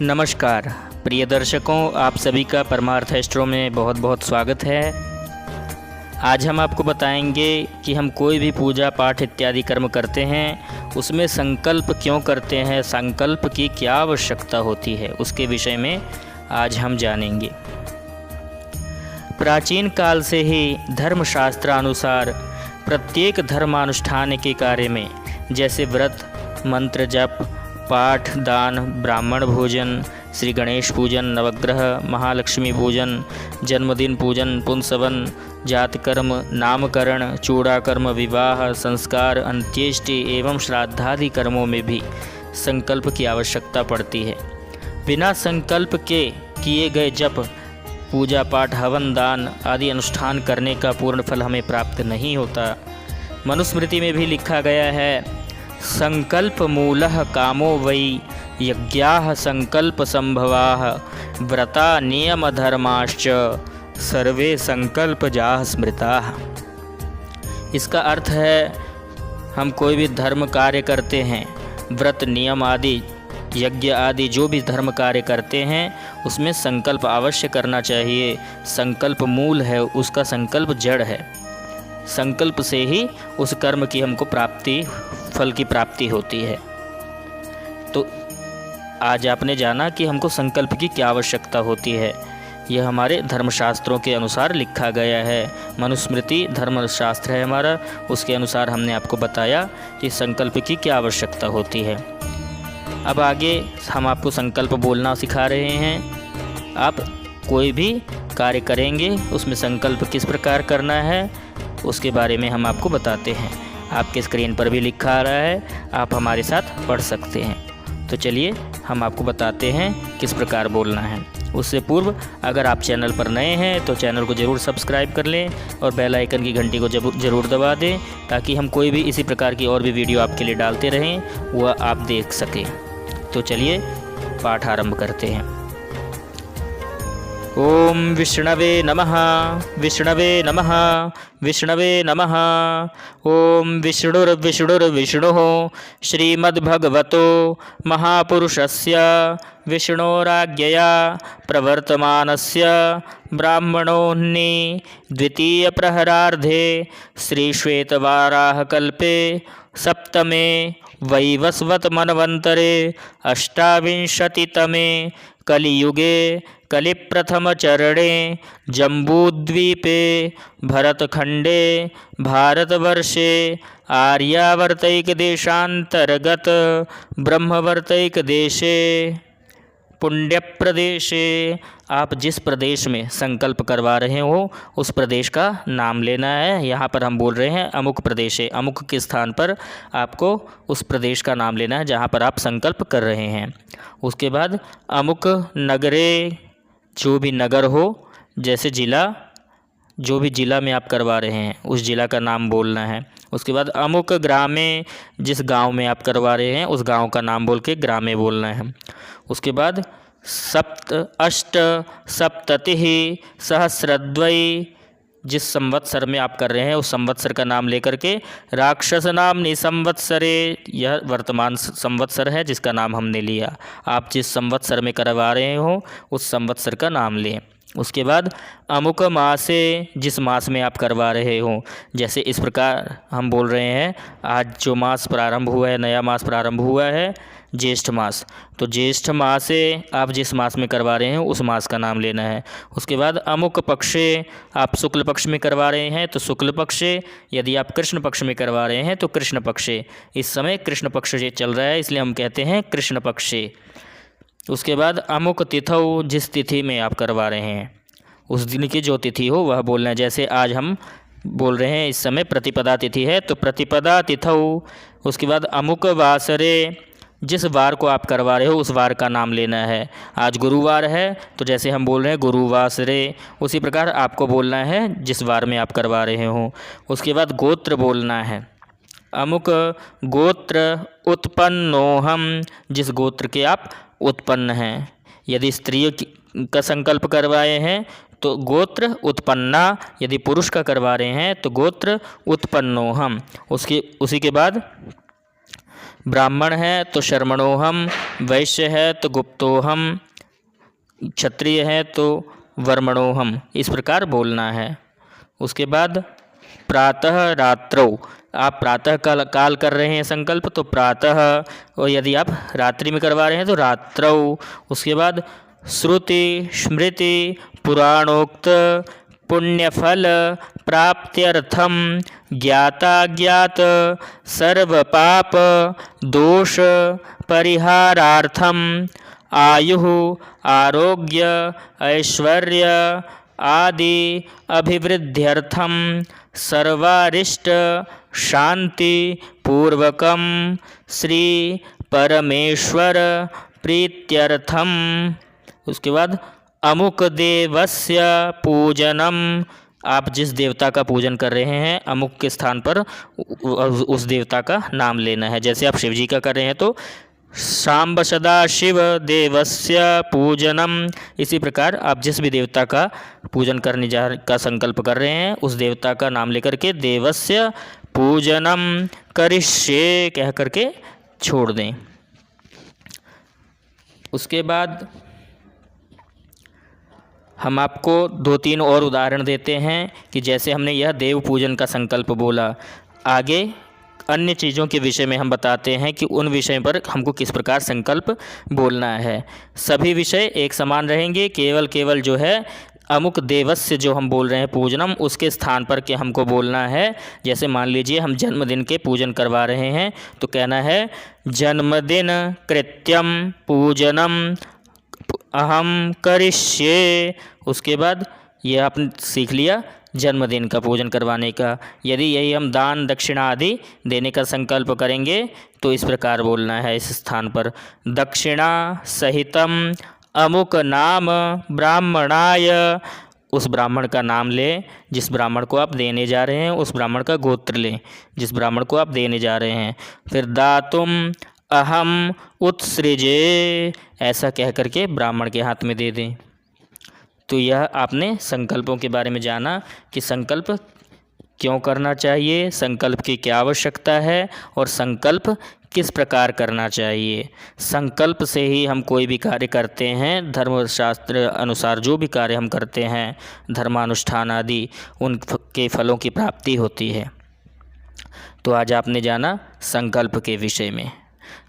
नमस्कार प्रिय दर्शकों, आप सभी का परमार्थ एस्ट्रो में बहुत बहुत स्वागत है। आज हम आपको बताएंगे कि हम कोई भी पूजा पाठ इत्यादि कर्म करते हैं उसमें संकल्प क्यों करते हैं, संकल्प की क्या आवश्यकता होती है, उसके विषय में आज हम जानेंगे। प्राचीन काल से ही धर्मशास्त्रानुसार प्रत्येक धर्मानुष्ठान के कार्य में, जैसे व्रत, मंत्र जप, पाठ, दान, ब्राह्मण भोजन, श्री गणेश पूजन, नवग्रह, महालक्ष्मी पूजन, जन्मदिन पूजन, पुंसवन, जातकर्म, नामकरण, चूड़ाकर्म, विवाह, संस्कार, अंत्येष्टि एवं श्राद्धादि कर्मों में भी संकल्प की आवश्यकता पड़ती है। बिना संकल्प के किए गए जप, पूजा पाठ, हवन, दान आदि अनुष्ठान करने का पूर्ण फल हमें प्राप्त नहीं होता। मनुस्मृति में भी लिखा गया है, संकल्प मूलः कामो वै यज्ञाः संकल्प संभवाः व्रता नियम धर्माश्च सर्वे संकल्प जाः स्मृताः। इसका अर्थ है, हम कोई भी धर्म कार्य करते हैं, व्रत नियम आदि, यज्ञ आदि जो भी धर्म कार्य करते हैं उसमें संकल्प अवश्य करना चाहिए। संकल्प मूल है, उसका संकल्प जड़ है। संकल्प से ही उस कर्म की हमको फल की प्राप्ति होती है। तो आज आपने जाना कि हमको संकल्प की क्या आवश्यकता होती है। यह हमारे धर्मशास्त्रों के अनुसार लिखा गया है। मनुस्मृति धर्मशास्त्र है हमारा, उसके अनुसार हमने आपको बताया कि संकल्प की क्या आवश्यकता होती है। अब आगे हम आपको संकल्प बोलना सिखा रहे हैं। आप कोई भी कार्य करेंगे उसमें संकल्प किस प्रकार करना है उसके बारे में हम आपको बताते हैं। आपके स्क्रीन पर भी लिखा आ रहा है, आप हमारे साथ पढ़ सकते हैं। तो चलिए हम आपको बताते हैं किस प्रकार बोलना है। उससे पूर्व अगर आप चैनल पर नए हैं तो चैनल को ज़रूर सब्सक्राइब कर लें और बेल आइकन की घंटी को ज़रूर दबा दें, ताकि हम कोई भी इसी प्रकार की और भी वीडियो आपके लिए डालते रहें, वह आप देख सकें। तो चलिए पाठ आरंभ करते हैं। ओम विष्णवे नमः, विष्णवे नमः, विष्णवे नमः। ओम विष्णुर्विष्णुर्विष्णुः श्रीमद्भगवतो महापुरुषस्य विष्णोराज्ञया प्रवर्तमानस्य ब्राह्मणोऽह्नि द्वितीयप्रहरार्धे श्रीश्वेतवाराहकल्पे सप्तमे वैवस्वतमन्वन्तरे अष्टाविंशतितमे कलियुगे कलिप्रथमचरणे जम्बूद्वीपे भरतखण्डे भारतवर्षे आर्यावर्तैकदेशान्तर्गत ब्रह्मवर्तैकदेशे पुण्यप्रदेशे, आप जिस प्रदेश में संकल्प करवा रहे हो उस प्रदेश का नाम लेना है। यहाँ पर हम बोल रहे हैं अमुक प्रदेश है, अमुक के स्थान पर आपको उस प्रदेश का नाम लेना है जहाँ पर आप संकल्प कर रहे हैं। उसके बाद अमुक नगरे, जो भी नगर हो, जैसे ज़िला, जो भी ज़िला में आप करवा रहे हैं उस ज़िला का नाम बोलना है। उसके बाद अमुक ग्रामे, जिस गांव में आप करवा रहे हैं उस गांव का नाम बोल के ग्रामे बोलना है। उसके बाद अष्ट सप्ततिः सहस्रद्वय, जिस संवत्सर में आप कर रहे हैं उस संवत्सर का नाम लेकर के राक्षस नाम निसंवत्सरे, यह वर्तमान संवत्सर है जिसका नाम हमने लिया। आप जिस संवत्सर में करवा रहे हो उस संवत्सर का नाम लें। उसके बाद अमुक मासे, जिस मास में आप करवा रहे हो, जैसे इस प्रकार हम बोल रहे हैं आज जो मास प्रारंभ हुआ है, नया मास प्रारंभ हुआ है ज्येष्ठ मास, तो ज्येष्ठ मासे, आप जिस मास में करवा रहे हैं उस मास का नाम लेना है। उसके बाद अमुक पक्षे, आप शुक्ल पक्ष में करवा रहे हैं तो शुक्ल पक्षे, यदि आप कृष्ण पक्ष में करवा रहे हैं तो कृष्ण पक्षे। इस समय कृष्ण पक्ष चल रहा है इसलिए हम कहते हैं कृष्ण पक्षे। उसके बाद अमुक तिथौ, जिस तिथि में आप करवा रहे हैं उस दिन की जो तिथि हो वह बोलना है। जैसे आज हम बोल रहे हैं इस समय प्रतिपदा तिथि है तो प्रतिपदा तिथौ। उसके बाद अमुक वासरे, जिस वार को आप करवा रहे हो उस वार का नाम लेना है। आज गुरुवार है तो जैसे हम बोल रहे हैं गुरुवासरे, उसी प्रकार आपको बोलना है जिस वार में आप करवा रहे हो। उसके बाद गोत्र बोलना है। अमुक गोत्र उत्पन्नोहम, जिस गोत्र के आप उत्पन्न हैं। यदि स्त्री का संकल्प करवाए हैं तो गोत्र उत्पन्ना, यदि पुरुष का करवा रहे हैं तो गोत्र उत्पन्नोहम। उसी के बाद ब्राह्मण है तो शर्मणोहम, वैश्य है तो गुप्तोहम, क्षत्रिय है तो वर्मणोहम, इस प्रकार बोलना है। उसके बाद प्रातः रात्रौ, आप प्रातः काल कर रहे हैं संकल्प तो प्रातः, और यदि आप रात्रि में करवा रहे हैं तो रात्रौ। उसके बाद श्रुति स्मृति पुराणोक्त पुण्यफल प्राप्त्यर्थम ज्ञाताज्ञात सर्वपाप दोष परिहारार्थम आयुः आरोग्य ऐश्वर्य आदि अभिवृद्ध्यर्थम सर्वारिष्ट शांति पूर्वकम श्री परमेश्वर प्रीत्यर्थम। उसके बाद अमुक देवस्य पूजनम, आप जिस देवता का पूजन कर रहे हैं अमुक के स्थान पर उस देवता का नाम लेना है। जैसे आप शिव जी का कर रहे हैं तो सांब सदाशिव देवस्य पूजनम, इसी प्रकार आप जिस भी देवता का पूजन करने का संकल्प कर रहे हैं उस देवता का नाम लेकर के देवस्य पूजनम करिष्ये कह करके छोड़ दें। उसके बाद हम आपको 2-3 और उदाहरण देते हैं कि जैसे हमने यह देव पूजन का संकल्प बोला, आगे अन्य चीज़ों के विषय में हम बताते हैं कि उन विषय पर हमको किस प्रकार संकल्प बोलना है। सभी विषय एक समान रहेंगे, केवल जो है अमुक देवस्य जो हम बोल रहे हैं पूजनम, उसके स्थान पर के हमको बोलना है। जैसे मान लीजिए हम जन्मदिन के पूजन करवा रहे हैं तो कहना है जन्मदिन कृत्यम पूजनम अहम करिष्ये। उसके बाद ये आपने सीख लिया जन्मदिन का पूजन करवाने का। यदि यही हम दान दक्षिणा आदि देने का संकल्प करेंगे तो इस प्रकार बोलना है इस स्थान पर दक्षिणा सहितम अमुक नाम ब्राह्मणाय, उस ब्राह्मण का नाम लें जिस ब्राह्मण को आप देने जा रहे हैं, उस ब्राह्मण का गोत्र लें जिस ब्राह्मण को आप देने जा रहे हैं। फिर दातुम अहम उत्सृजे, ऐसा कह करके ब्राह्मण के हाथ में दे दें। तो यह आपने संकल्पों के बारे में जाना कि संकल्प क्यों करना चाहिए, संकल्प की क्या आवश्यकता है और संकल्प किस प्रकार करना चाहिए। संकल्प से ही हम कोई भी कार्य करते हैं, धर्मशास्त्र अनुसार जो भी कार्य हम करते हैं धर्मानुष्ठान आदि, उनके फलों की प्राप्ति होती है। तो आज आपने जाना संकल्प के विषय में।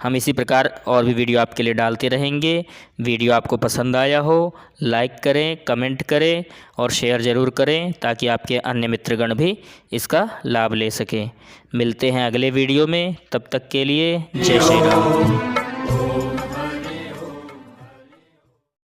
हम इसी प्रकार और भी वीडियो आपके लिए डालते रहेंगे। वीडियो आपको पसंद आया हो लाइक करें, कमेंट करें और शेयर ज़रूर करें ताकि आपके अन्य मित्रगण भी इसका लाभ ले सकें। मिलते हैं अगले वीडियो में, तब तक के लिए जय श्री राम।